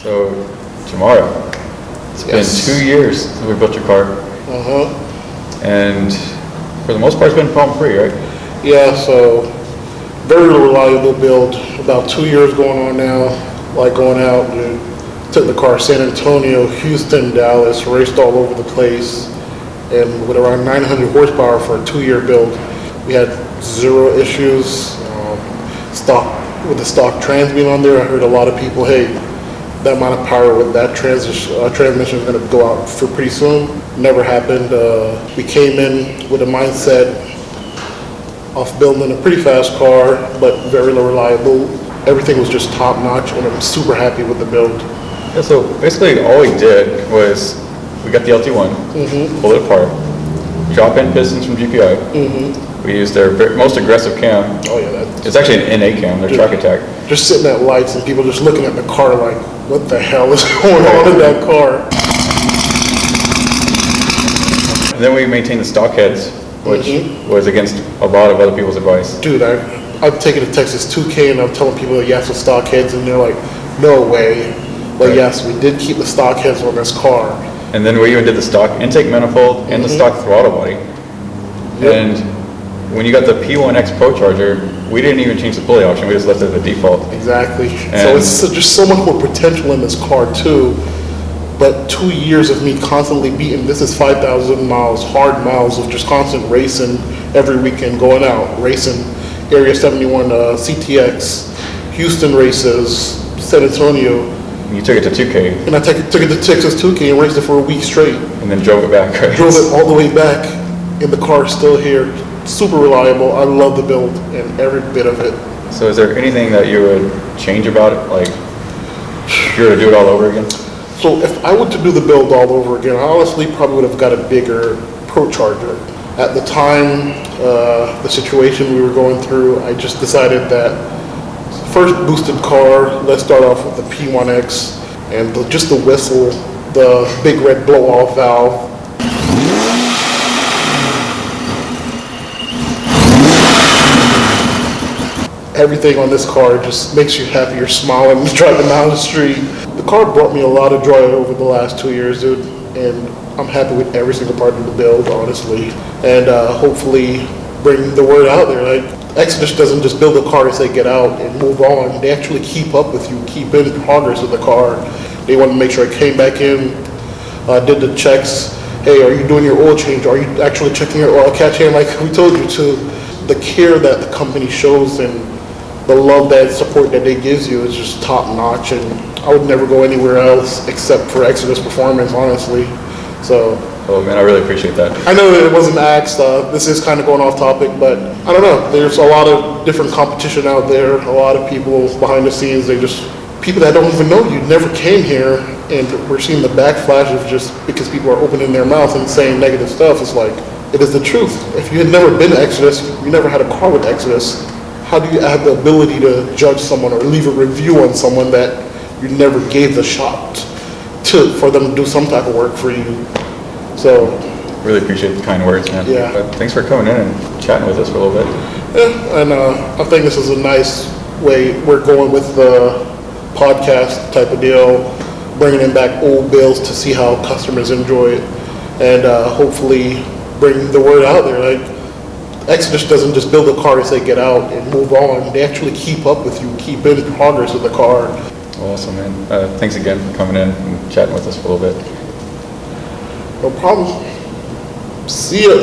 So, tomorrow, it's been 2 years since we built your car, and for the most part, it's been problem-free, right? Yeah, so very reliable build. About 2 years going on now. Like going out, took the car San Antonio, Houston, Dallas, raced all over the place, and with around 900 horsepower for a 2-year build, we had zero issues. With the stock trans being on there, I heard a lot of people, hey, that amount of power with that transmission is going to go out for pretty soon. Never happened. We came in with a mindset of building a pretty fast car, but very reliable. Everything was just top notch, and I'm super happy with the build. Yeah, so basically all we did was we got the LT1, pulled it apart, drop-in pistons from GPI. We used their most aggressive cam. Oh yeah, it's actually an NA cam, their track attack. Just sitting at lights and people just looking at the car like, what the hell is going on in that car? And then we maintained the stock heads, which was against a lot of other people's advice. Dude, I've taken to Texas 2K and I'm telling people, yes, with stock heads, and they're like, no way. But yes, we did keep the stock heads on this car. And then we even did the stock intake manifold and the stock throttle body. And when you got the P1X Pro Charger, we didn't even change the pulley option, we just left it at the default. Exactly. So it's just so much more potential in this car too. But 2 years of me constantly beating, this is 5,000 miles, hard miles of just constant racing every weekend, going out, racing Area 71, CTX, Houston races, San Antonio. And you took it to 2K. And I took it to Texas 2K and raced it for a week straight. And then drove it back, right? Drove it all the way back, and the car's still here. Super reliable. I love the build and every bit of it. So is there anything that you would change about it? Like, if you were to do it all over again? So if I were to do the build all over again, I honestly probably would have got a bigger Pro Charger. At the time, the situation we were going through, I just decided that first boosted car, let's start off with the P1X and just the whistle, the big red blow-off valve. Everything on this car just makes you happy. You're smiling driving down the street. The car brought me a lot of joy over the last 2 years, dude, and I'm happy with every single part of the build, honestly. And hopefully bring the word out there. Like, Exodus doesn't just build a car and say get out and move on. They actually keep up with you, keep in progress with the car. They want to make sure I came back in, did the checks. Hey, are you doing your oil change? Are you actually checking your oil catch in like we told you to? The care that the company shows and the love, that support that they gives you is just top notch, and I would never go anywhere else except for Exodus Performance, honestly. So. Oh man, I really appreciate that. I know that it wasn't asked, this is kind of going off topic, but I don't know, there's a lot of different competition out there, a lot of people behind the scenes, people that don't even know you, never came here, and we're seeing the backflash of just because people are opening their mouth and saying negative stuff. It's like, it is the truth. If you had never been to Exodus, you never had a car with Exodus, how do you have the ability to judge someone or leave a review on someone that you never gave the shot for them to do some type of work for you? So, really appreciate the kind words, man. Yeah. But thanks for coming in and chatting with us for a little bit. Yeah, and I think this is a nice way we're going with the podcast type of deal, bringing in back old bills to see how customers enjoy it, and hopefully bring the word out there. Like, Exodus doesn't just build a car and say get out and move on. They actually keep up with you, keep in progress with the car. Awesome, man. Thanks again for coming in and chatting with us for a little bit. No problem. See ya.